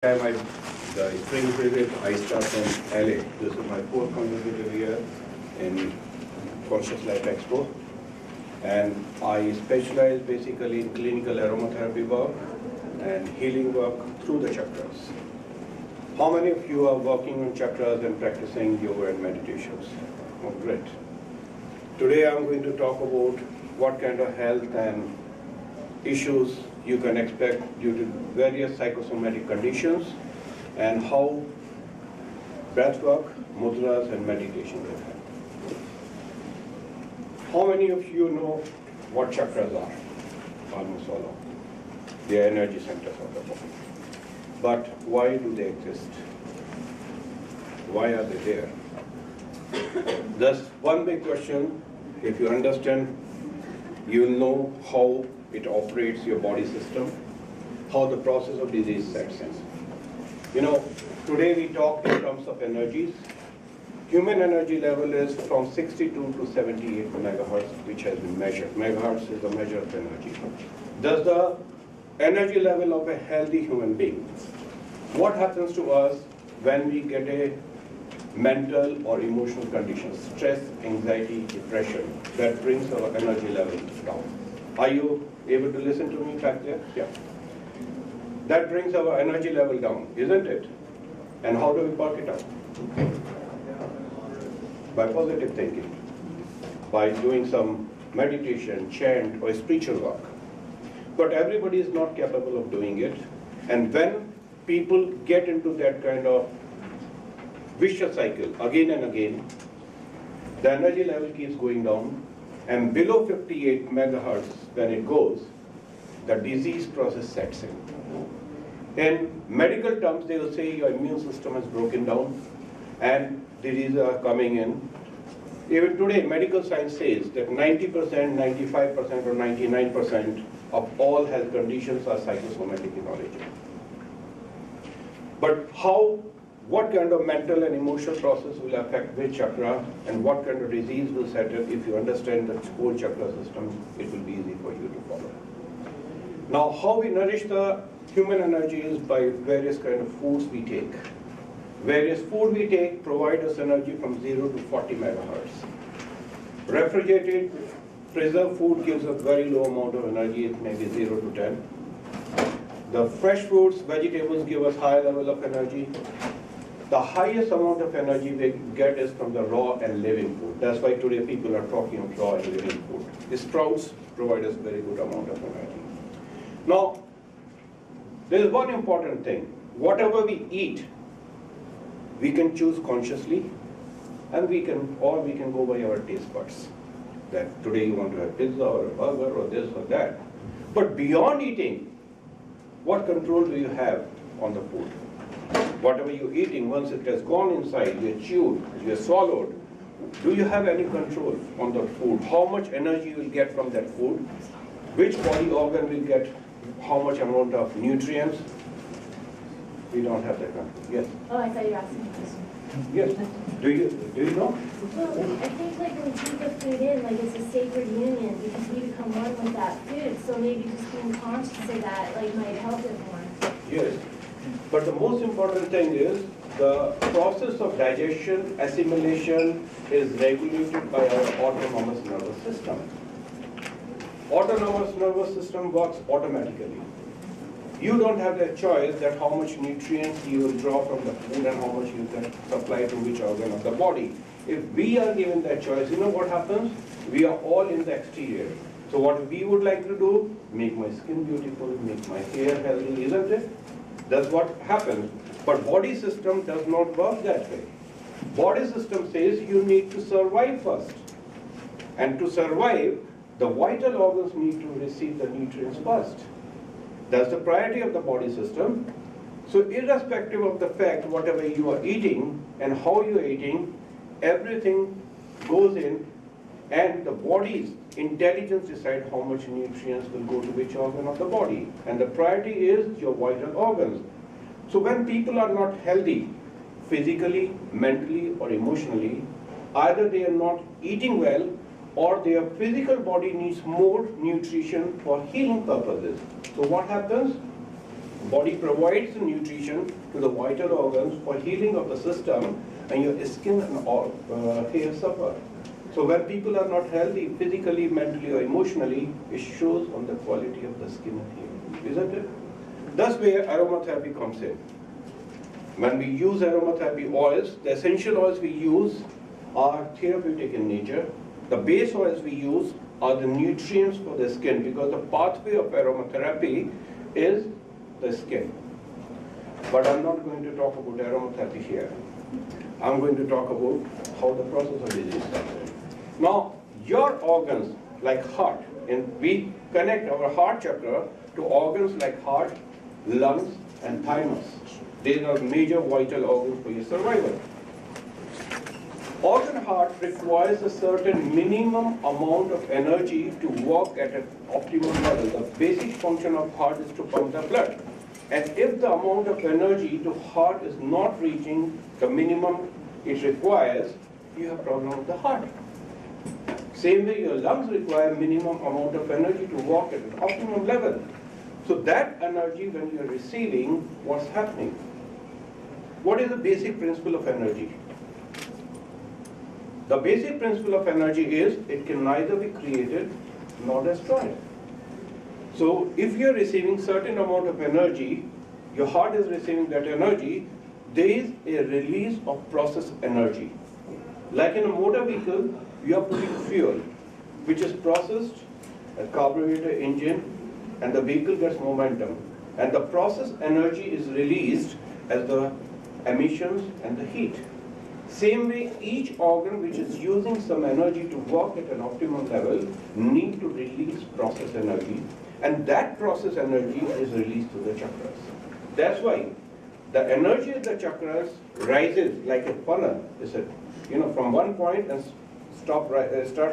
time the spring visit, I start from LA. This is my fourth consecutive year in Conscious Life Expo. And I specialize basically in clinical aromatherapy work and healing work through the chakras. How many of you are working on chakras and practicing yoga and meditations? Oh, great. Today I'm going to talk about what kind of health and issues you can expect due to various psychosomatic conditions and how breathwork, mudras and meditation can help. How many of you know what chakras are? Almost all of them. They are energy centers of the body. But why do they exist? Why are they there? That's one big question. If you understand, you will know how it operates your body system, how the process of disease sets in. You know, today we talk in terms of energies. Human energy level is from 62 to 78 megahertz, which has been measured. Megahertz is the measure of energy. Thus the energy level of a healthy human being. What happens to us when we get a mental or emotional condition, stress, anxiety, depression, that brings our energy level down? Are you able to listen to me back there? Yeah. That brings our energy level down, isn't it? And how do we perk it up? By positive thinking, by doing some meditation, chant, or spiritual work. But everybody is not capable of doing it. And when people get into that kind of vicious cycle again and again, the energy level keeps going down, and below 58 megahertz, when it goes, the disease process sets in. In medical terms, they will say your immune system has broken down and diseases are coming in. Even today, medical science says that 90%, 95%, or 99% of all health conditions are psychosomatic in origin. But what kind of mental and emotional process will affect which chakra and what kind of disease will set in? If you understand the whole chakra system, it will be easy for you to follow. Now, how we nourish the human energy is by various kind of foods we take. Various food we take provide us energy from 0 to 40 megahertz. Refrigerated, preserved food gives a very low amount of energy, it may be 0 to 10. The fresh fruits, vegetables give us high level of energy. The highest amount of energy we get is from the raw and living food. That's why today people are talking of raw and living food. The sprouts provide us very good amount of energy. Now, there is one important thing. Whatever we eat, we can choose consciously, and we can go by our taste buds. That today you want to have pizza or a burger or this or that. But beyond eating, what control do you have on the food? Whatever you're eating, once it has gone inside, you chewed, you swallowed, do you have any control on the food? How much energy you will get from that food? Which body organ will get how much amount of nutrients? We don't have that control. Yes? Oh, I thought you were asking this. Yes. Do you know? Well, I think like when we take the food in, like it's a sacred union because we become one with that food. So maybe just being conscious of that like might help it more. Yes. But the most important thing is the process of digestion, assimilation is regulated by our autonomous nervous system. Autonomous nervous system works automatically. You don't have the choice that how much nutrients you will draw from the food and how much you can supply to which organ of the body. If we are given that choice, you know what happens? We are all in the exterior. So what we would like to do, make my skin beautiful, make my hair healthy, isn't it? That's what happens. But body system does not work that way. Body system says you need to survive first. And to survive, the vital organs need to receive the nutrients first. That's the priority of the body system. So irrespective of the fact, whatever you are eating and how you are eating, everything goes in and the body's intelligence decides how much nutrients will go to which organ of the body. And the priority is your vital organs. So when people are not healthy, physically, mentally, or emotionally, either they are not eating well or their physical body needs more nutrition for healing purposes. So what happens? Body provides the nutrition to the vital organs for healing of the system, and your skin and all hair suffer. So when people are not healthy physically, mentally, or emotionally, it shows on the quality of the skin and hair, isn't it? That's where aromatherapy comes in. When we use aromatherapy oils, the essential oils we use are therapeutic in nature. The base oils we use are the nutrients for the skin, because the pathway of aromatherapy is the skin. But I'm not going to talk about aromatherapy here. I'm going to talk about how the process of disease comes in. Now, your organs like heart, and we connect our heart chakra to organs like heart, lungs, and thymus. These are major vital organs for your survival. Organ heart requires a certain minimum amount of energy to work at an optimal level. The basic function of heart is to pump the blood. And if the amount of energy to heart is not reaching the minimum it requires, you have problem with the heart. Same way your lungs require minimum amount of energy to work at an optimum level. So that energy when you are receiving, what's happening? What is the basic principle of energy? The basic principle of energy is it can neither be created nor destroyed. So if you are receiving certain amount of energy, your heart is receiving that energy, there is a release of process energy. Like in a motor vehicle, you are putting fuel, which is processed at carburetor engine, and the vehicle gets momentum. And the process energy is released as the emissions and the heat. Same way, each organ which is using some energy to work at an optimum level need to release process energy, and that process energy is released to the chakras. That's why the energy of the chakras rises like a funnel, is it? From one point and start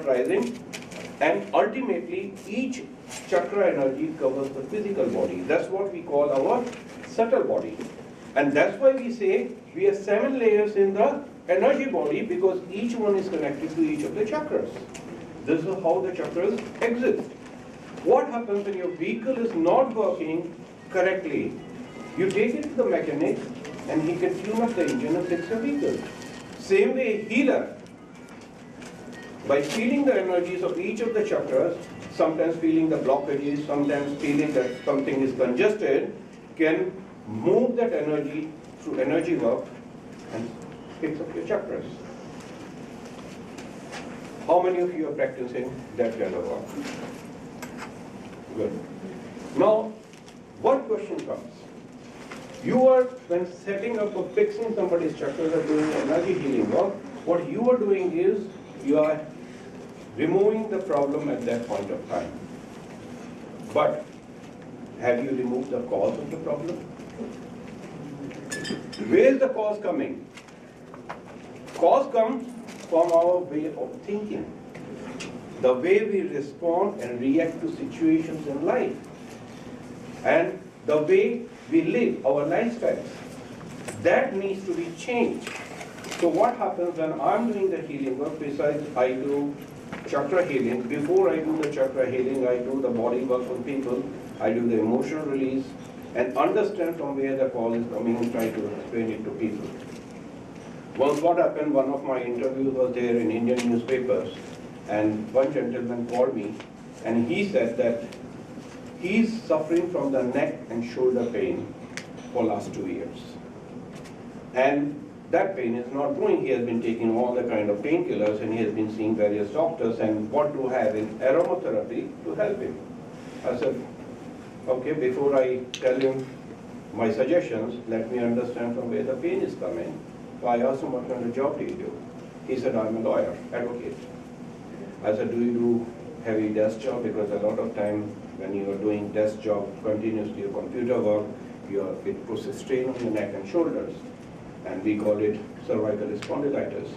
rising, and ultimately each chakra energy covers the physical body. That's what we call our subtle body. And that's why we say we have 7 layers in the energy body, because each one is connected to each of the chakras. This is how the chakras exist. What happens when your vehicle is not working correctly? You take it to the mechanic and he can tune up the engine and fix your vehicle. Same way, healer, by feeling the energies of each of the chakras, sometimes feeling the blockages, sometimes feeling that something is congested, can move that energy through energy work and fix up your chakras. How many of you are practicing that kind of work? Good. Now, one question comes. You are, when setting up or fixing somebody's chakras or doing energy healing work, what you are doing is, you are removing the problem at that point of time. But, have you removed the cause of the problem? Where is the cause coming? Cause comes from our way of thinking. The way we respond and react to situations in life. And the way we live, our lifestyles. That needs to be changed. So what happens when I'm doing the healing work, besides I do chakra healing, before I do the chakra healing, I do the body work on people, I do the emotional release, and understand from where the call is coming and try to explain it to people. Once what happened, one of my interviews was there in Indian newspapers, and one gentleman called me, and he said that he's suffering from the neck and shoulder pain for last 2 years. And that pain is not going. He has been taking all the kind of painkillers, and he has been seeing various doctors, and what to have in aromatherapy to help him. I said, okay, before I tell him my suggestions, let me understand from where the pain is coming. So I asked him, what kind of job do you do? He said, I'm a lawyer, advocate. I said, do you do heavy desk job? Because a lot of time when you are doing desk job continuously, your computer work, it puts a strain on your neck and shoulders. And we call it cervical spondylitis.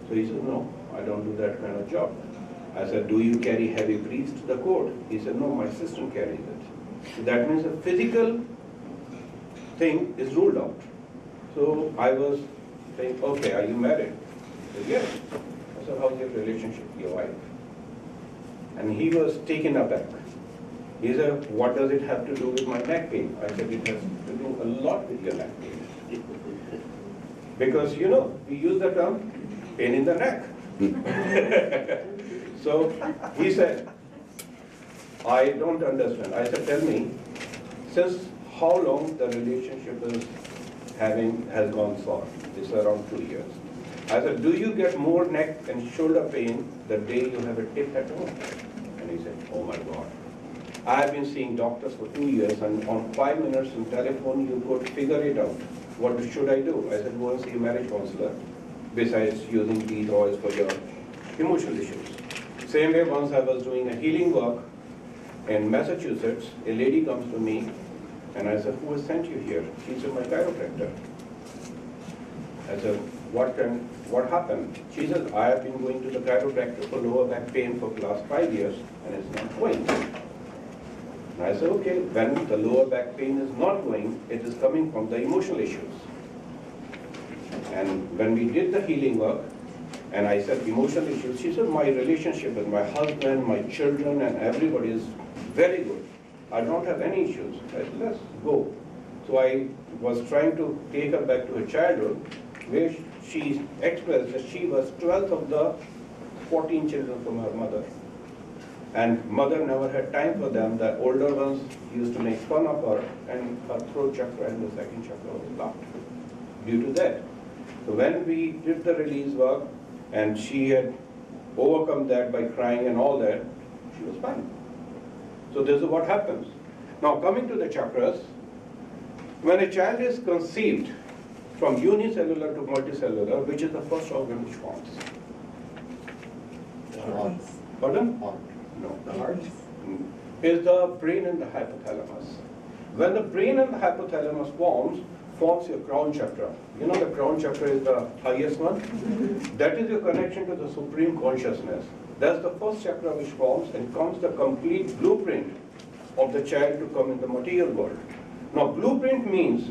So he said, no, I don't do that kind of job. I said, do you carry heavy briefs to the court? He said, no, my sister carries it. So that means a physical thing is ruled out. So I was saying, okay, are you married? He said, yes. I said, how's your relationship with your wife? And he was taken aback. He said, what does it have to do with my neck pain? I said, it has to do a lot with your neck pain. Because, you know, we use the term pain in the neck. So he said, I don't understand. I said, tell me, since how long the relationship has gone sour? It's around 2 years. I said, do you get more neck and shoulder pain the day you have a tip at home? And he said, oh my God. I have been seeing doctors for 2 years, and on 5 minutes on telephone you could figure it out. What should I do? I said, go and see a marriage counselor, besides using these oils for your emotional issues. Same way, once I was doing a healing work in Massachusetts, a lady comes to me and I said, who has sent you here? She said, my chiropractor. I said, what happened? She said, I have been going to the chiropractor for lower back pain for the last 5 years and it's not going. And I said, okay, when the lower back pain is not going, it is coming from the emotional issues. And when we did the healing work, and I said emotional issues, she said, my relationship with my husband, my children, and everybody is very good. I don't have any issues. I said, let's go. So I was trying to take her back to her childhood, where she expressed that she was 12th of the 14 children from her mother. And mother never had time for them. The older ones used to make fun of her, and her throat chakra and the second chakra was blocked due to that. So when we did the release work, and she had overcome that by crying and all that, she was fine. So this is what happens. Now coming to the chakras, when a child is conceived from unicellular to multicellular, which is the first organ which forms? Heart. Pardon? Heart. No. The heart? Is the brain and the hypothalamus. When the brain and the hypothalamus forms your crown chakra. You know the crown chakra is the highest one? That is your connection to the supreme consciousness. That's the first chakra which forms and comes the complete blueprint of the child to come in the material world. Now blueprint means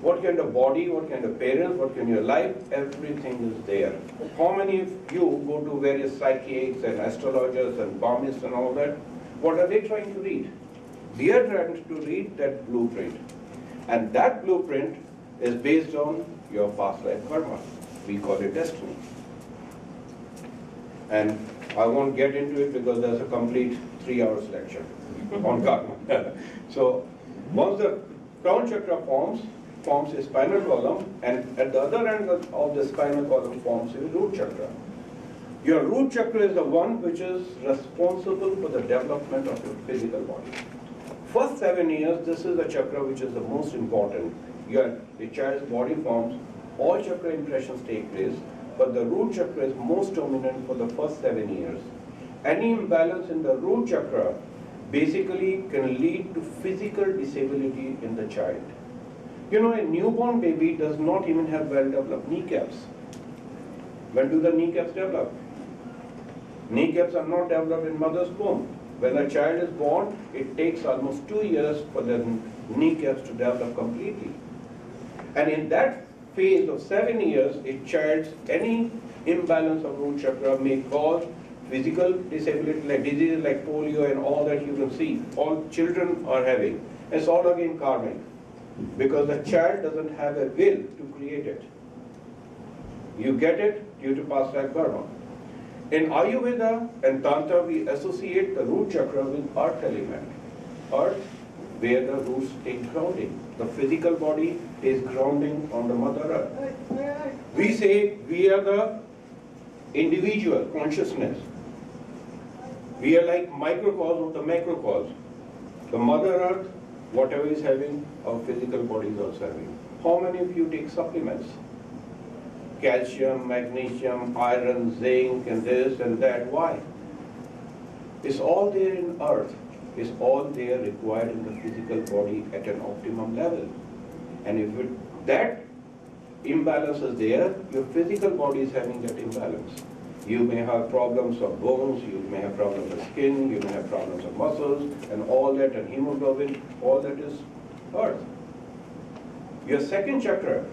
what kind of body, what kind of parents, what kind of life, everything is there. How many of you go to various psychics and astrologers and palmists and all that? What are they trying to read? They are trying to read that blueprint. And that blueprint is based on your past life karma. We call it destiny. And I won't get into it because there's a complete 3 hours lecture on karma. So once the crown chakra forms a spinal column, and at the other end of the spinal column forms a root chakra. Your root chakra is the one which is responsible for the development of your physical body. First 7 years, this is the chakra which is the most important. The child's body forms, all chakra impressions take place, but the root chakra is most dominant for the first 7 years. Any imbalance in the root chakra basically can lead to physical disability in the child. You know, a newborn baby does not even have well-developed kneecaps. When do the kneecaps develop? Kneecaps are not developed in mother's womb. When a child is born, it takes almost 2 years for the kneecaps to develop completely. And in that phase of 7 years, a child's any imbalance of root chakra may cause physical disability, like diseases like polio and all that you can see. All children are having. It's all again karmic, because the child doesn't have a will to create it. You get it due to past life karma. In Ayurveda and Tantra, we associate the root chakra with earth element. Earth, where the roots take grounding. The physical body is grounding on the Mother Earth. We say we are the individual consciousness. We are like microcosm of the macrocosm. The Mother Earth, whatever is having, our physical body is also having. How many of you take supplements? Calcium, magnesium, iron, zinc, and this and that. Why? It's all there in earth. It's all there required in the physical body at an optimum level. And if that imbalance is there, your physical body is having that imbalance. You may have problems of bones, you may have problems of skin, you may have problems of muscles, and all that, and hemoglobin, all that is earth. Your second chakra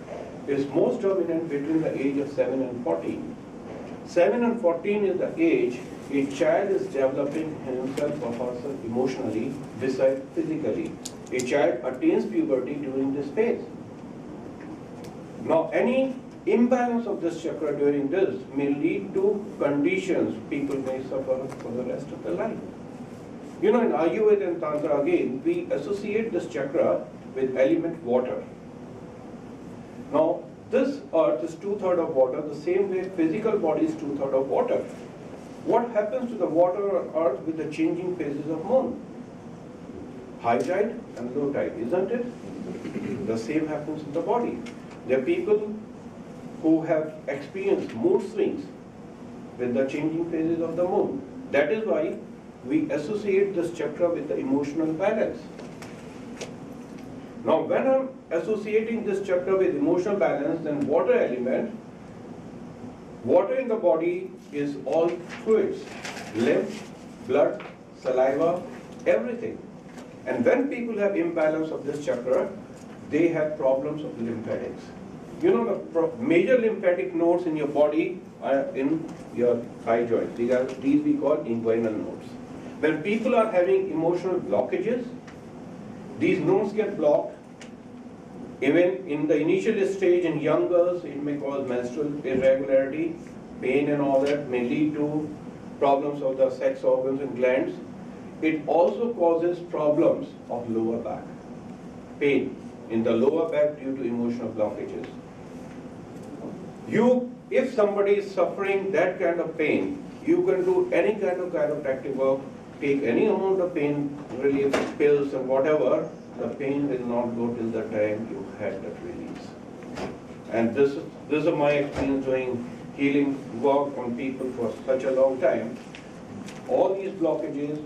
is most dominant between the age of 7 and 14. 7 and 14 is the age a child is developing himself or herself emotionally besides physically. A child attains puberty during this phase. Now, any imbalance of this chakra during this may lead to conditions people may suffer for the rest of their life. You know, in Ayurveda and Tantra again, we associate this chakra with element water. Now, this earth is 2/3 of water, the same way physical body is 2/3 of water. What happens to the water on earth with the changing phases of moon? High tide and low tide, isn't it? The same happens in the body. There are people who have experienced mood swings with the changing phases of the moon. That is why we associate this chakra with the emotional balance. Now, when I'm associating this chakra with emotional balance, then water element, water in the body is all fluids, lymph, blood, saliva, everything. And when people have imbalance of this chakra, they have problems of lymphatics. You know, the major lymphatic nodes in your body are in your thigh joint. These we call inguinal nodes. When people are having emotional blockages, these nodes get blocked. Even in the initial stage in young girls, it may cause menstrual irregularity, pain and all that, may lead to problems of the sex organs and glands. It also causes problems of lower back, pain in the lower back due to emotional blockages. If somebody is suffering that kind of pain, you can do any kind of chiropractic work, take any amount of pain relief pills and whatever, the pain will not go till the time you had that release. And this is my experience doing healing work on people for such a long time. All these blockages,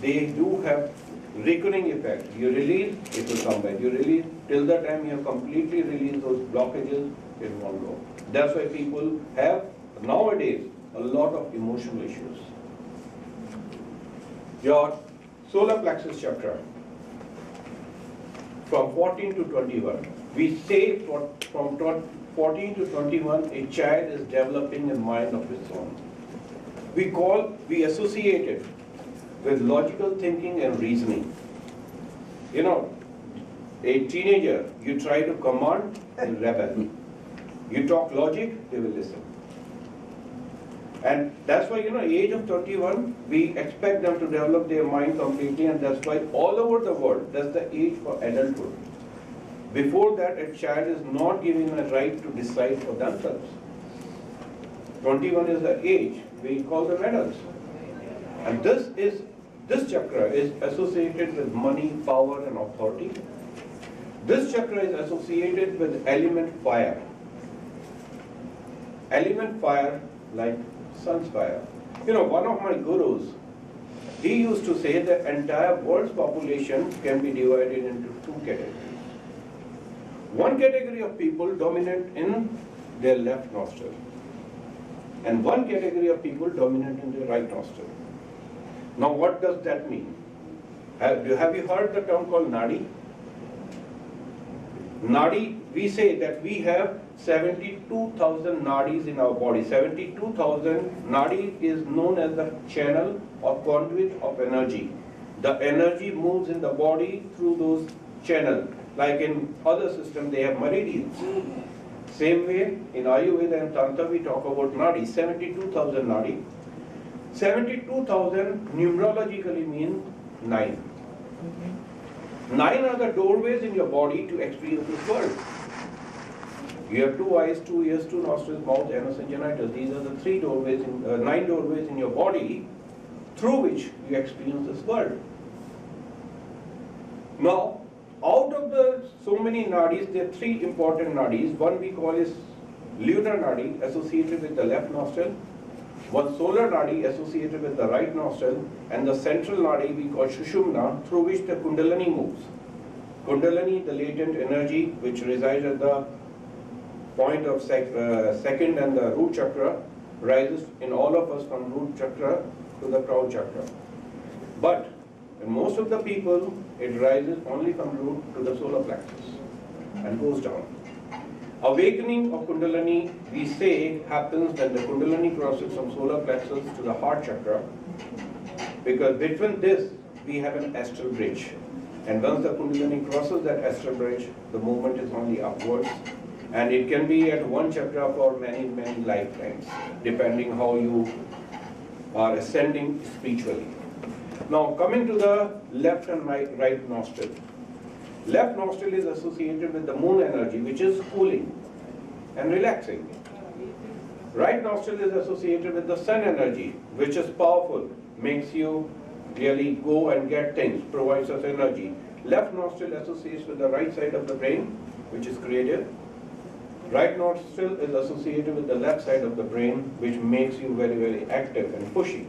they do have recurring effect. You release, it will come back. You release, till the time you have completely released those blockages, it won't go. That's why people have, nowadays, a lot of emotional issues. Your solar plexus chakra, from 14 to 21. We say from 14 to 21, a child is developing a mind of its own. We associate it with logical thinking and reasoning. You know, a teenager, you try to command, they rebel. You talk logic, they will listen. And that's why, you know, age of 21, we expect them to develop their mind completely, and that's why all over the world, that's the age for adulthood. Before that, a child is not given a right to decide for themselves. 21 is the age we call them adults. And this chakra is associated with money, power, and authority. This chakra is associated with element fire. Element fire, like sun's fire. You know, one of my gurus, he used to say that entire world's population can be divided into two categories. One category of people dominant in their left nostril, and one category of people dominant in their right nostril. Now, what does that mean? Have you heard the term called nadi? Nadi, we say that we have 72,000 nadis in our body. 72,000 nadi is known as the channel or conduit of energy. The energy moves in the body through those channels. Like in other systems, they have meridians. Same way, in Ayurveda and Tantra, we talk about nadi, 72,000 nadi. 72,000 numerologically mean 9. 9 are the doorways in your body to experience this world. You have 2 eyes, 2 ears, 2 nostrils, mouth, anus, and genitals. These are the 9 doorways in your body through which you experience this world. Now, out of the so many nadis, there are 3 important nadis. One we call is lunar nadi, associated with the left nostril. One solar nadi associated with the right nostril, and the central nadi we call Sushumna, through which the Kundalini moves. Kundalini, the latent energy which resides at the point of second and the root chakra, rises in all of us from root chakra to the crown chakra. But in most of the people, it rises only from root to the solar plexus and goes down. Awakening of Kundalini, we say, happens when the Kundalini crosses from solar plexus to the heart chakra, because between this we have an astral bridge. And once the Kundalini crosses that astral bridge, the movement is only upwards. And it can be at one chakra for many, many lifetimes, depending how you are ascending spiritually. Now, coming to the left and right nostril. Left nostril is associated with the moon energy, which is cooling and relaxing. Right nostril is associated with the sun energy, which is powerful, makes you really go and get things, provides us energy. Left nostril associates with the right side of the brain, which is creative. Right nostril is associated with the left side of the brain, which makes you very, very active and pushy.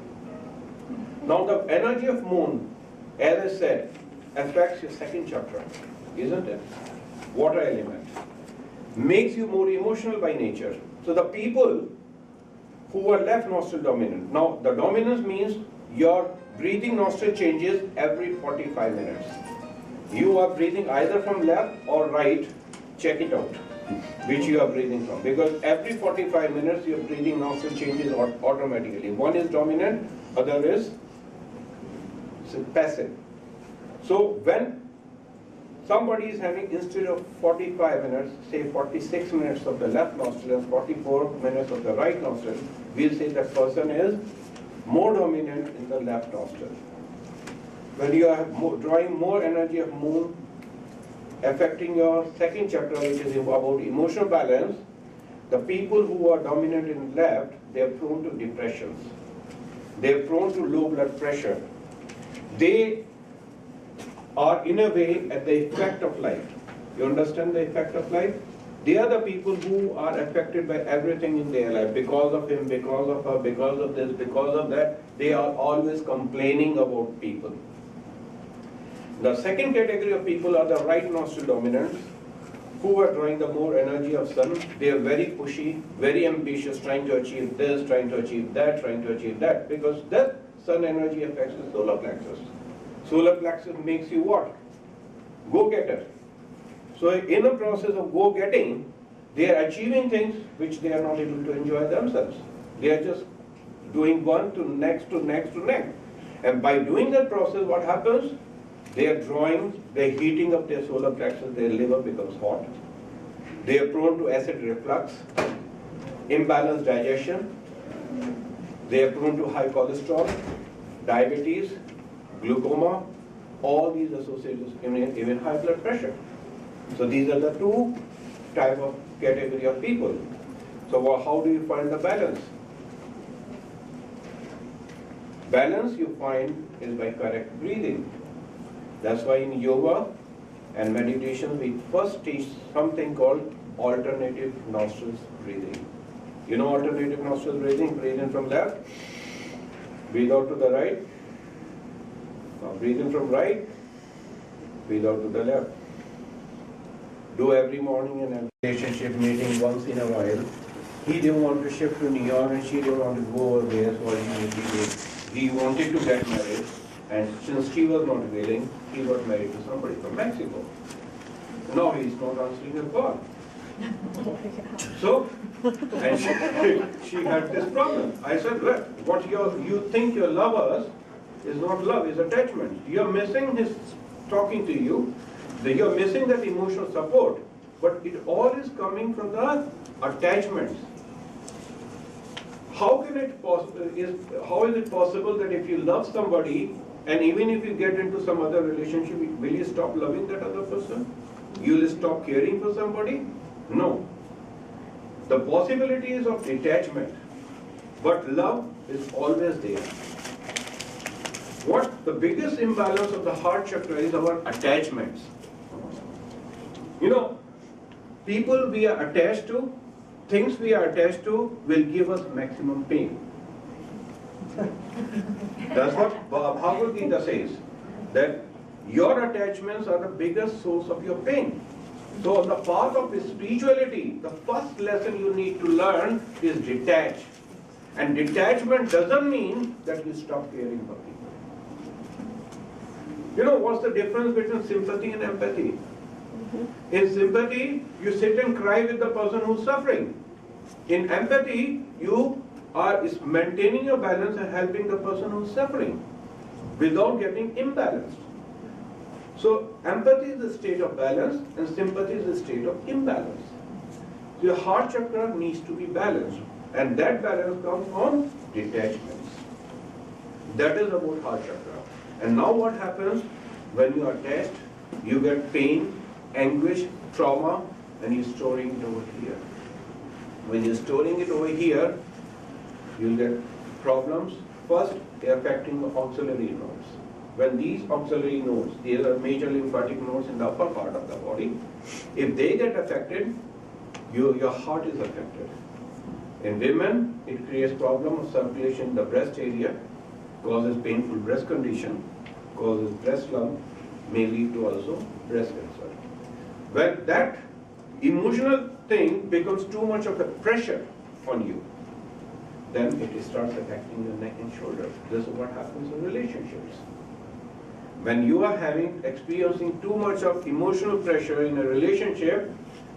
Now the energy of moon, as I said, affects your second chakra, isn't it? Water element. Makes you more emotional by nature. So the people who are left nostril dominant, now the dominance means your breathing nostril changes every 45 minutes. You are breathing either from left or right, check it out, which you are breathing from. Because every 45 minutes your breathing nostril changes automatically. One is dominant, other is passive. So when somebody is having, instead of 45 minutes, say 46 minutes of the left nostril and 44 minutes of the right nostril, we'll say that person is more dominant in the left nostril. When you are drawing more energy of moon, affecting your second chakra, which is about emotional balance, the people who are dominant in left, they are prone to depressions. They are prone to low blood pressure. They are in a way at the effect of life. You understand the effect of life? They are the people who are affected by everything in their life, because of him, because of her, because of this, because of that. They are always complaining about people. The second category of people are the right nostril dominants, who are drawing the more energy of sun. They are very pushy, very ambitious, trying to achieve this, trying to achieve that, trying to achieve that, because that sun energy affects the solar plexus. Solar plexus makes you what? Go-getter. So in a process of go-getting, they are achieving things which they are not able to enjoy themselves. They are just doing one to next to next to next. And by doing that process, what happens? They are drawing, they are heating up their solar plexus, their liver becomes hot. They are prone to acid reflux, imbalanced digestion. They are prone to high cholesterol, diabetes, glaucoma, all these associated, even high blood pressure. So these are the two type of category of people. So how do you find the balance? Balance you find is by correct breathing. That's why in yoga and meditation we first teach something called alternative nostrils breathing. You know alternative nostrils breathing? Breathe in from left, breathe out to the right. Now breathe in from right, breathe out to the left. Do every morning in a relationship meeting once in a while. He didn't want to shift to New York and she didn't want to go over there, so he wanted to get married, and since she was not willing, he got married to somebody from Mexico. Now he is not answering her call. So, and she had this problem. I said, look, what you think your lovers is not love, is attachment. You're missing his talking to you. You're missing that emotional support. But it all is coming from the attachments. How is it possible that if you love somebody, and even if you get into some other relationship, will you stop loving that other person? You will stop caring for somebody? No. The possibility is of detachment, but love is always there. What the biggest imbalance of the heart chakra is our attachments. You know, people we are attached to, things we are attached to will give us maximum pain. That's what Bhagavad Gita says, that your attachments are the biggest source of your pain. So on the path of spirituality, the first lesson you need to learn is detach. And detachment doesn't mean that you stop caring for people. You know what's the difference between sympathy and empathy? In sympathy, you sit and cry with the person who's suffering. In empathy, you are maintaining your balance and helping the person who's suffering without getting imbalanced. So empathy is the state of balance and sympathy is the state of imbalance. So your heart chakra needs to be balanced, and that balance comes on detachments. That is about heart chakra. And now what happens when you are attached? You get pain, anguish, trauma, and you're storing it over here. When you're storing it over here, you'll get problems. First, they're affecting the auxiliary nodes. When these auxiliary nodes, these are major lymphatic nodes in the upper part of the body, if they get affected, your heart is affected. In women, it creates problem of circulation in the breast area, causes painful breast condition, causes breast lump, may lead to also breast cancer. When that emotional thing becomes too much of a pressure on you, then it starts affecting your neck and shoulder. This is what happens in relationships. When you are experiencing too much of emotional pressure in a relationship,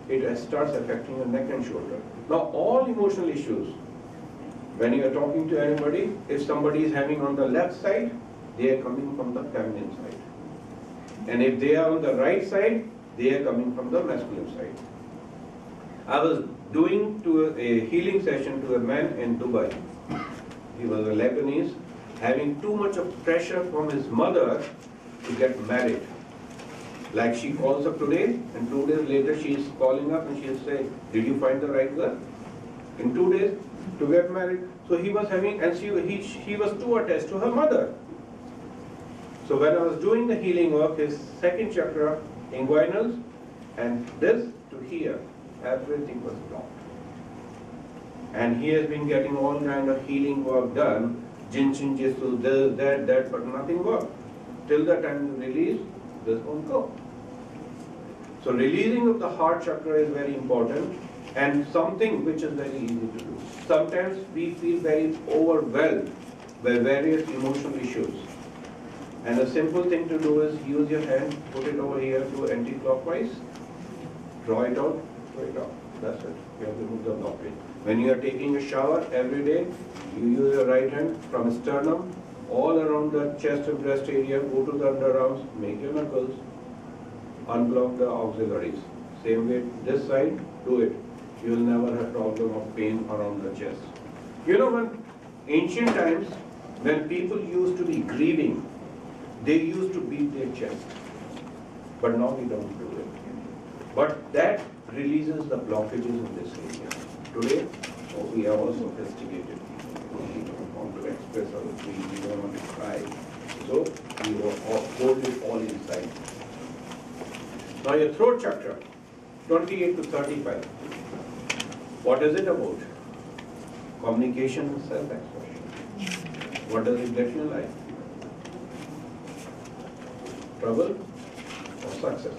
it starts affecting your neck and shoulder. Now, all emotional issues, when you are talking to anybody, if somebody is having on the left side, they are coming from the feminine side. And if they are on the right side, they are coming from the masculine side. I was doing a healing session to a man in Dubai. He was a Lebanese, having too much of pressure from his mother to get married. Like she calls up today, and 2 days later she is calling up and she is saying, did you find the right girl? In 2 days to get married. So he was having, and he was too attached to her mother. So when I was doing the healing work, his second chakra, inguinals, and this to here, everything was blocked. And he has been getting all kind of healing work done, Jin Chin Jitsu, this, that, but nothing worked. Till the time you release, this won't go. So releasing of the heart chakra is very important, and something which is very easy to do. Sometimes we feel very overwhelmed by various emotional issues. And a simple thing to do is use your hand, put it over here to anti-clockwise, draw it out, throw it out. That's it. You have to remove the blockage. When you are taking a shower every day, you use your right hand from sternum, all around the chest and breast area, go to the underarms, make your knuckles, unblock the auxiliaries. Same way, this side, do it. You will never have problem of pain around the chest. You know, when ancient times, when people used to be grieving, they used to beat their chest. But now we don't do it. But that releases the blockages in this area. Today, we are also sophisticated people. We don't want to express our grief, we don't want to cry. So we hold it all inside. Now your throat chakra, 28 to 35. What is it about? Communication and self-expression. What does it get you in life? Trouble or success?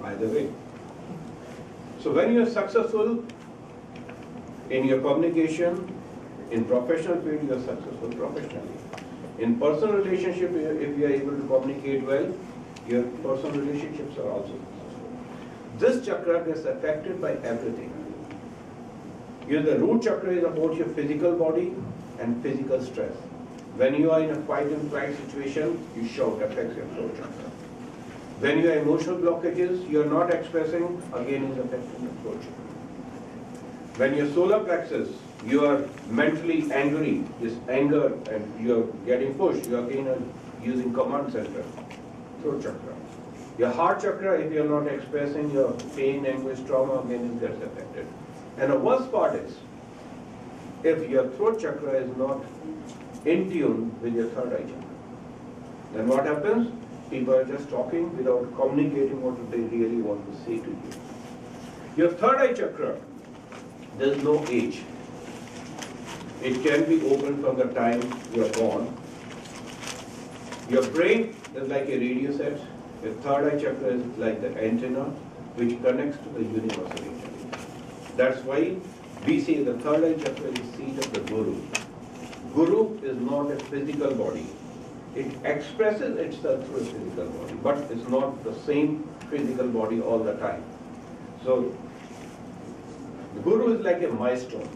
Either way. So when you are successful in your communication, in professional field, you are successful professionally. In personal relationship, if you are able to communicate well, your personal relationships are also successful. This chakra gets affected by everything. The root chakra is about your physical body and physical stress. When you are in a fight and flight situation, you shout, affects your throat chakra. When you have emotional blockages, you are not expressing, again is affecting your throat chakra. When your solar plexus, you are mentally angry, this anger, and you are getting pushed, you are again using command center, throat chakra. Your heart chakra, if you are not expressing your pain, anguish, trauma, again it gets affected. And the worst part is, if your throat chakra is not in tune with your third eye chakra, then what happens? People are just talking without communicating what they really want to say to you. Your third eye chakra, there is no age. It can be opened from the time you are born. Your brain is like a radio set. Your third eye chakra is like the antenna which connects to the universal intelligence. That's why we say the third eye chakra is the seat of the Guru. Guru is not a physical body. It expresses itself through a physical body, but it's not the same physical body all the time. So the guru is like a milestone.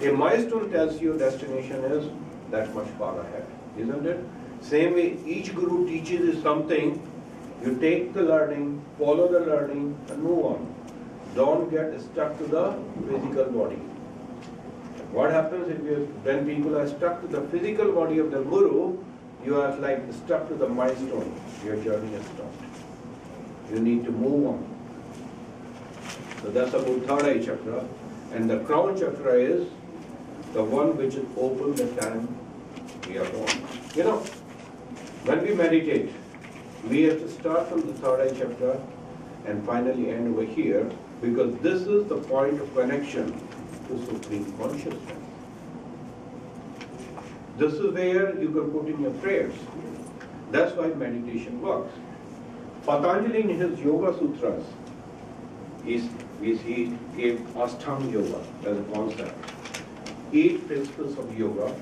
A milestone tells you destination is that much far ahead, isn't it? Same way each guru teaches you something, you take the learning, follow the learning and move on. Don't get stuck to the physical body. What happens when people are stuck to the physical body of the guru, you are like stuck to the milestone. Your journey is stopped. You need to move on. So that's about third eye chakra. And the crown chakra is the one which is open the time we are born. You know, when we meditate, we have to start from the third eye chakra and finally end over here, because this is the point of connection to Supreme Consciousness. This is where you can put in your prayers. That's why meditation works. Patanjali in his Yoga Sutras, he gave Ashtanga Yoga as a concept. 8 principles of yoga.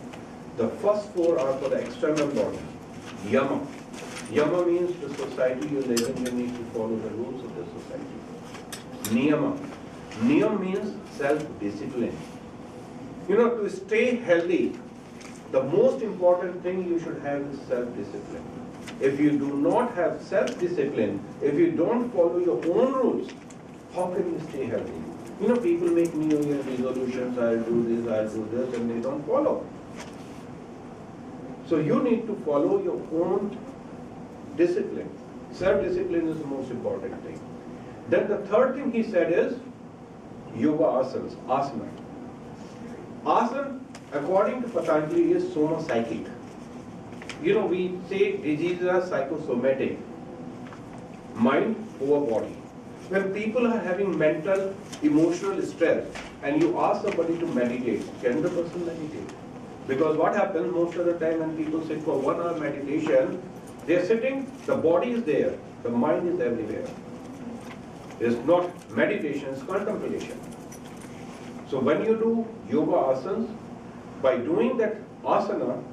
The first 4 are for the external body. Yama. Yama means the society you live in, you need to follow the rules of the society. Niyama. Niyam means self-discipline. You know, to stay healthy, the most important thing you should have is self-discipline. If you do not have self-discipline, if you don't follow your own rules, how can you stay healthy? You know, people make New Year resolutions, I'll do this, and they don't follow. So you need to follow your own discipline. Self-discipline is the most important thing. Then the third thing he said is yoga asanas, asana. Asana, according to Patanjali, is soma-psychic. You know, we say diseases are psychosomatic, mind over body. When people are having mental, emotional stress, and you ask somebody to meditate, can the person meditate? Because what happens most of the time when people sit for 1 hour meditation, they are sitting, the body is there, the mind is everywhere. It's not meditation, it's contemplation. So when you do yoga asanas, by doing that asana,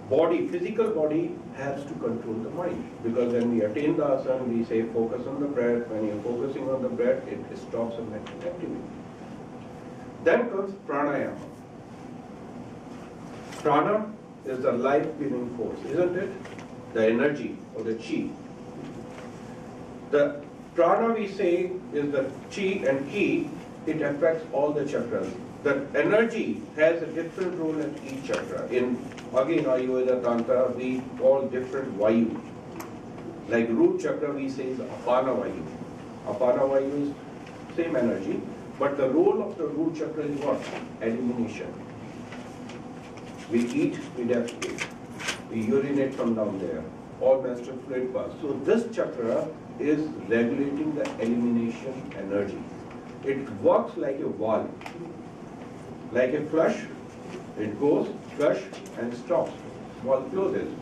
body, physical body has to control the mind. Because when we attain the asana, we say focus on the breath. When you're focusing on the breath, it stops the mental activity. Then comes pranayama. Prana is the life-giving force, isn't it? The energy or the chi. The prana we say is the chi and ki, it affects all the chakras. The energy has a different role in each chakra. In again Ayurveda Tantra, we call different vayu. Like root chakra we say is apana vayu. Apana vayu is same energy, but the role of the root chakra is what? Elimination. We eat, we defecate. We urinate from down there. All menstrual fluid pass. So this chakra is regulating the elimination energy. It works like a valve. Like a flush, it goes, flush and stops. Valve closes.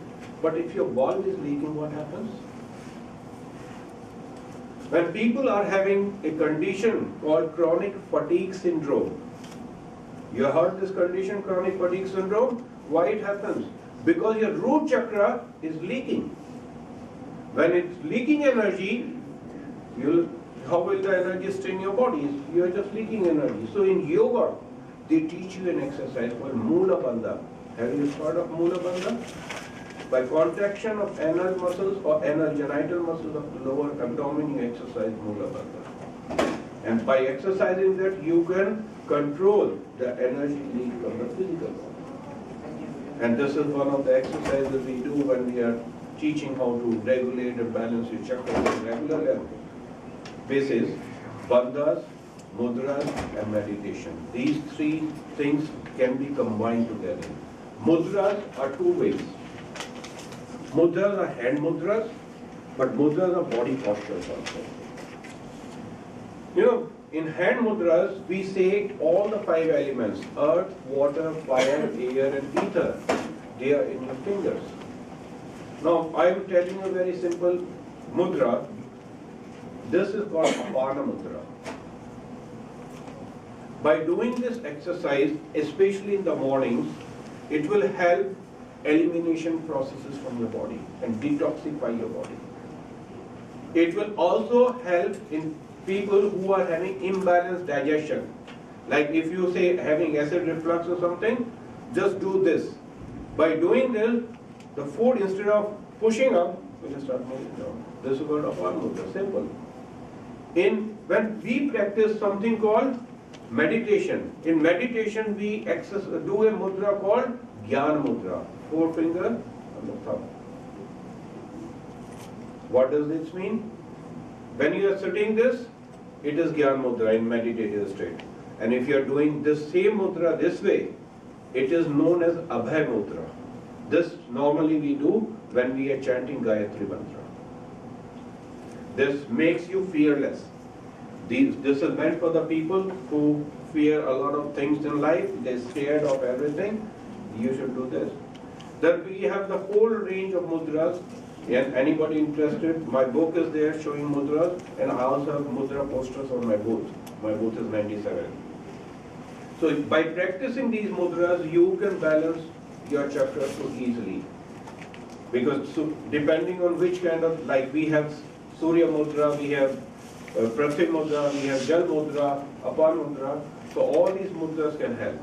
But if your valve is leaking, what happens? When people are having a condition called chronic fatigue syndrome, you heard this condition, chronic fatigue syndrome? Why it happens? Because your root chakra is leaking. When it's leaking energy, how will the energy stay in your body? You are just leaking energy. So in yoga, they teach you an exercise called Mula Bandha. Have you heard of Mula Bandha? By contraction of anal muscles or anal genital muscles of the lower abdomen, you exercise Mula Bandha. And by exercising that, you can control the energy leak from the physical body. And this is one of the exercises we do when we are teaching how to regulate and balance your chakras on a regular level. Basis, bandhas, mudras and meditation. These 3 things can be combined together. Mudras are 2 ways. Mudras are hand mudras, but mudras are body postures also. You know, in hand mudras, we say all the 5 elements, earth, water, fire, air and ether. They are in your fingers. Now, I am telling you a very simple mudra. This is called Apana Mudra. By doing this exercise, especially in the mornings, it will help elimination processes from your body and detoxify your body. It will also help in people who are having imbalanced digestion. Like if you say having acid reflux or something, just do this. By doing this, the food instead of pushing up, will start moving down. This is called Apar Mudra, simple. When we practice something called meditation, in meditation we do a mudra called Gyan Mudra, 4 finger on the thumb. What does this mean? When you are sitting this, it is Gyan Mudra in meditative state. And if you are doing this same mudra this way, it is known as Abhay Mudra. This normally we do when we are chanting Gayatri Mantra. This makes you fearless. This is meant for the people who fear a lot of things in life, they're scared of everything. You should do this. Then we have the whole range of mudras. And anybody interested, my book is there showing mudras, and I also have mudra posters on my booth. My booth is 97. So by practicing these mudras, you can balance your chakras so easily. Because depending on which kind of, like we have Surya Mudra, we have Prithvi Mudra, we have Jal Mudra, Apar Mudra, so all these mudras can help.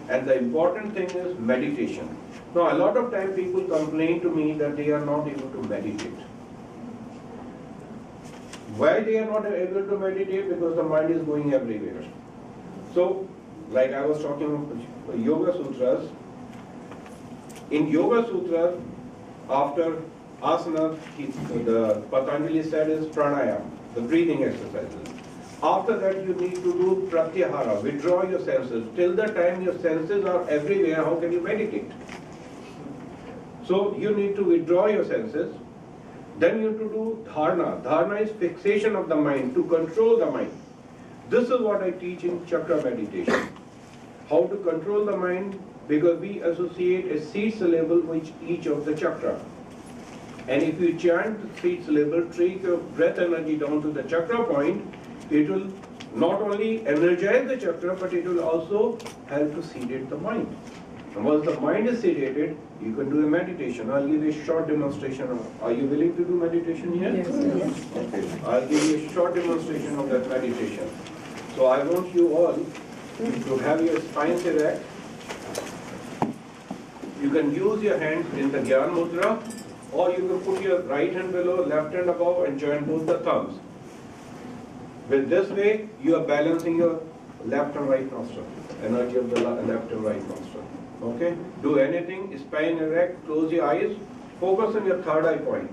And the important thing is meditation. Now a lot of time people complain to me that they are not able to meditate. Why they are not able to meditate? Because the mind is going everywhere. So, like I was talking about Yoga Sutras, in Yoga Sutras, after asana, the Patanjali said is pranayama, the breathing exercises. After that you need to do pratyahara, withdraw your senses. Till the time your senses are everywhere, how can you meditate? So you need to withdraw your senses. Then you have to do dharana. Dharana is fixation of the mind, to control the mind. This is what I teach in chakra meditation. How to control the mind, because we associate a seed syllable with each of the chakra. And if you chant the seed syllable, take your breath energy down to the chakra point, it will not only energize the chakra, but it will also help to sedate the mind. And once the mind is sedated, you can do a meditation. I'll give you a short demonstration. Are you willing to do meditation here? Yes. Okay. I'll give you a short demonstration of that meditation. So I want you all to have your spines erect. You can use your hands in the Gyan Mudra, or you can put your right hand below, left hand above, and join both the thumbs. With this way, you are balancing your left and right nostril, energy of the left and right nostril. Okay? Do anything, spine erect, close your eyes, focus on your third eye point.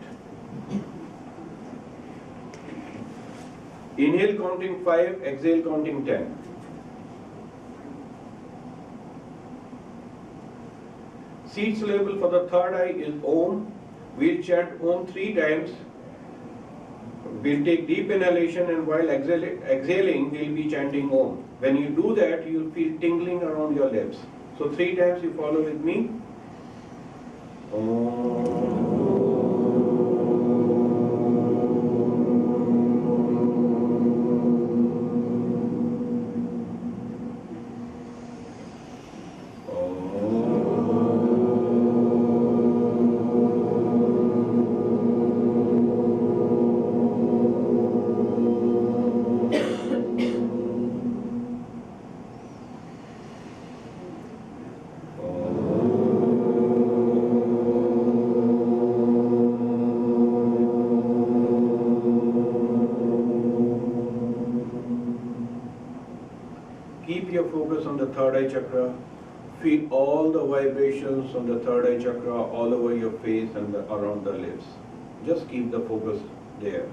Inhale counting 5, exhale counting 10. Seed syllable for the third eye is Om. We'll chant Om 3 times. We'll take deep inhalation, and while exhaling, we'll be chanting Om. When you do that, you'll feel tingling around your lips. So 3 times you follow with me. Om. Keep your focus on the third eye chakra. Feel all the vibrations on the third eye chakra all over your face and around the lips. Just keep the focus there.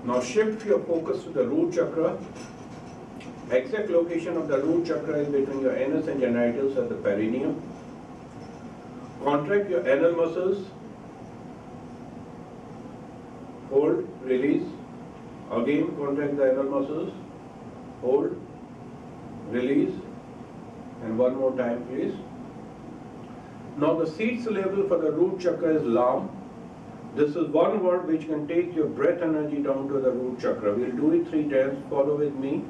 Now shift your focus to the root chakra. Exact location of the root chakra is between your anus and genitals at the perineum. Contract your anal muscles. Hold, release. Again, contract the anal muscles. Hold, release. And one more time, please. Now the seed syllable for the root chakra is Lam. This is one word which can take your breath energy down to the root chakra. We'll do it 3 times. Follow with me.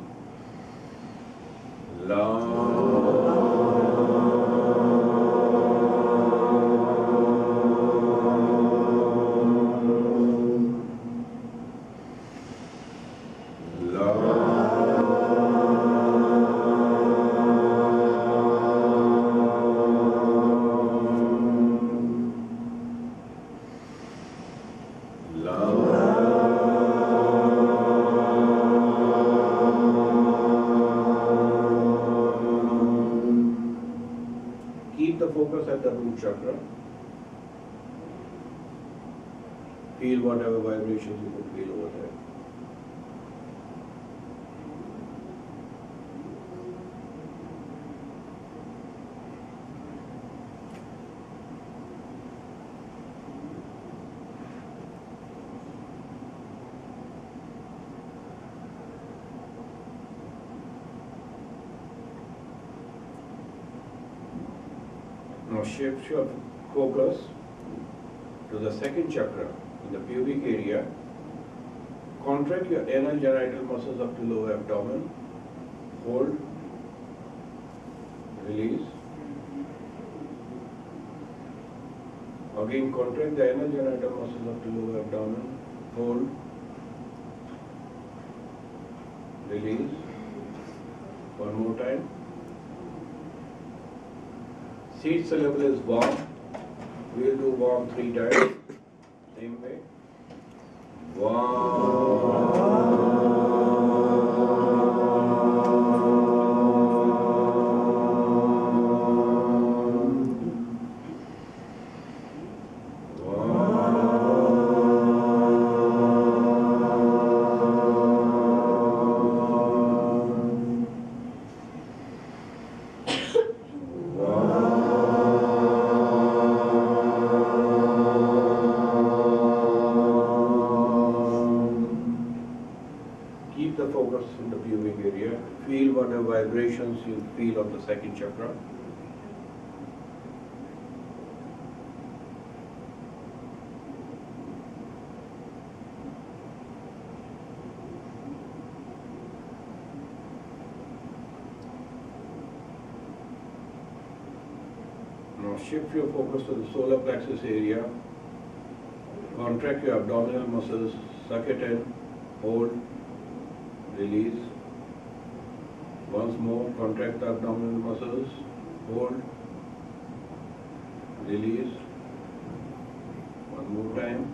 Keep the focus at the root chakra. Feel whatever vibrations you could feel over there. Now shift your focus to the second chakra in the pubic area. Contract your anal genital muscles up to lower abdomen. Hold. Release. Again contract the anal genital muscles up to lower abdomen. Hold. Release. One more time. Seed syllable is warm. We'll do warm 3 times. Same way. Keep the focus in the pubic area. Feel whatever vibrations you feel on the second chakra. Now shift your focus to the solar plexus area. Contract your abdominal muscles, suck it in, hold, release. Once more, contract the abdominal muscles, hold, release. One more time.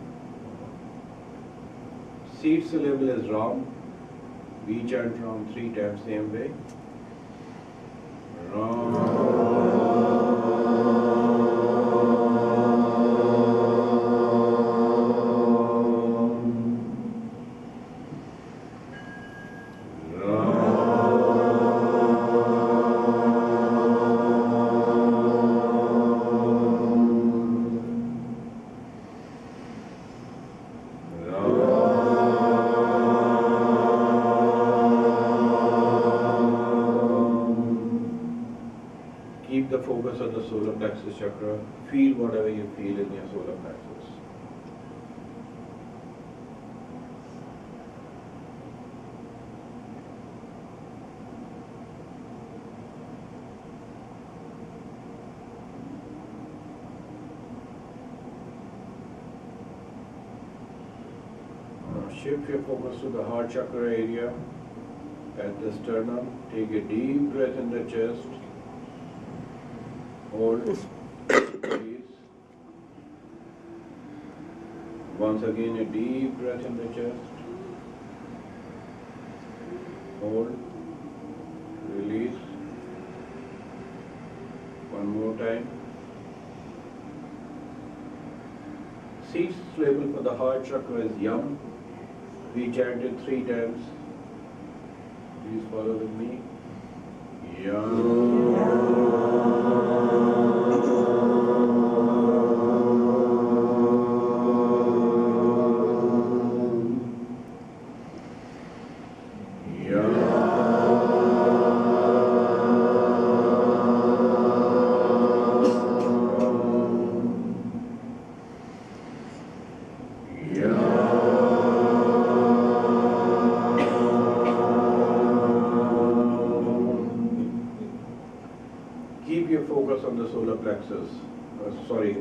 Seed syllable is Ram. We chant Ram 3 times, same way. Ram. Keep the focus on the solar plexus chakra. Feel whatever you feel in your solar plexus. Now shift your focus to the heart chakra area at the sternum. Take a deep breath in the chest. Hold, release. Once again, a deep breath in the chest. Hold, release. One more time. Seed syllable for the heart chakra is Yam. We chanted 3 times. Please follow with me. Yam. Keep your focus on the solar plexus,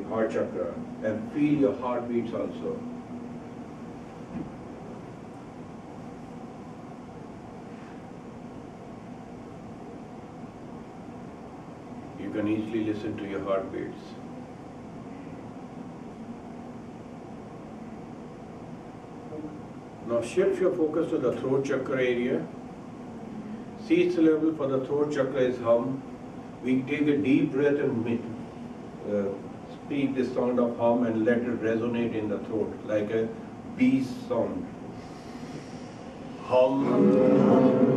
heart chakra, and feel your heartbeats also. You can easily listen to your heartbeats. Now shift your focus to the throat chakra area. Seat level for the throat chakra is hum. We take a deep breath and speak the sound of hum and let it resonate in the throat like a bee sound. Hum.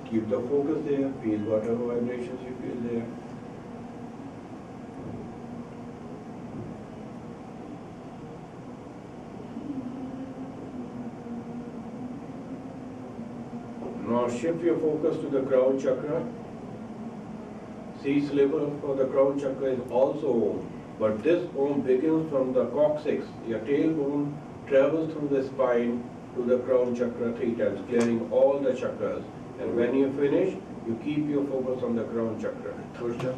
Keep the focus there, feel whatever vibrations you feel there. Now shift your focus to the crown chakra. Seat level for the crown chakra is also Om, but this Om begins from the coccyx. Your tailbone travels through the spine to the crown chakra 3 times, clearing all the chakras. And when you finish, you keep your focus on the crown chakra. Third chakra.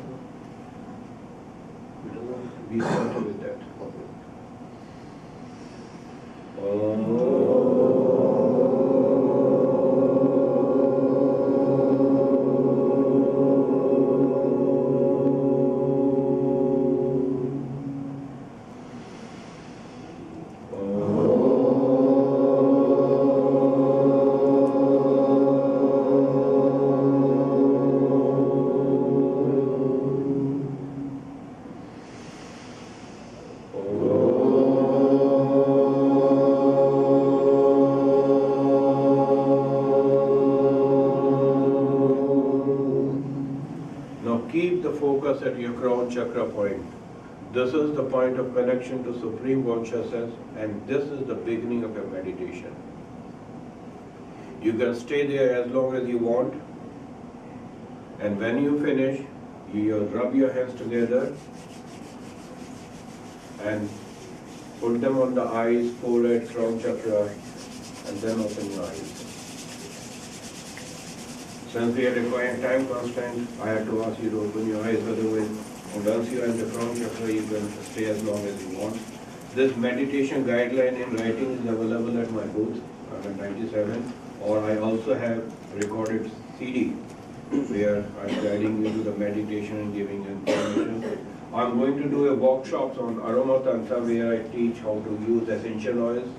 Be started with that. Keep the focus at your crown chakra point. This is the point of connection to Supreme Consciousness, and this is the beginning of your meditation. You can stay there as long as you want, and when you finish, you rub your hands together and put them on the eyes, forehead, crown chakra, and then open your eyes. Since we are requiring time constraint, I have to ask you to open your eyes, otherwise, once you are in the crown chakra, you can stay as long as you want. This meditation guideline in writing is available at my booth, I'm at 97, or I also have recorded CD where I'm guiding you to the meditation and giving you information. I'm going to do a workshops on Aroma Tantra where I teach how to use essential oils,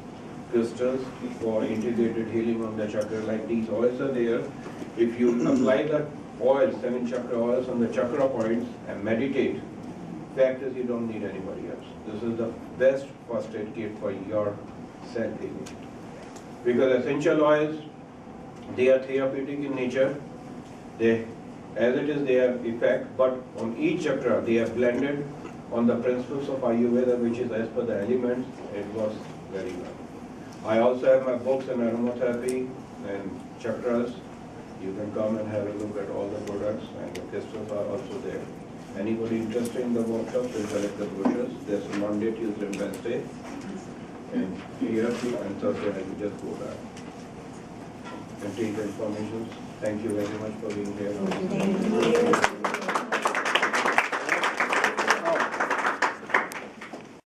crystals for integrated healing on the chakra. Like these oils are there. If you apply the oils, 7 chakra oils on the chakra points and meditate, fact is you don't need anybody else. This is the best first aid kit for your self-healing. Because essential oils, they are therapeutic in nature. As it is, they have effect, but on each chakra, they are blended on the principles of Ayurveda, which is as per the elements. It works very well. I also have my books on aromatherapy and chakras. You can come and have a look at all the products, and the crystals are also there. Anybody interested in the workshops will collect the brochures. There's Monday, Tuesday, and Wednesday. And here and Thursday, I will just go back and take the information. Thank you very much for being here.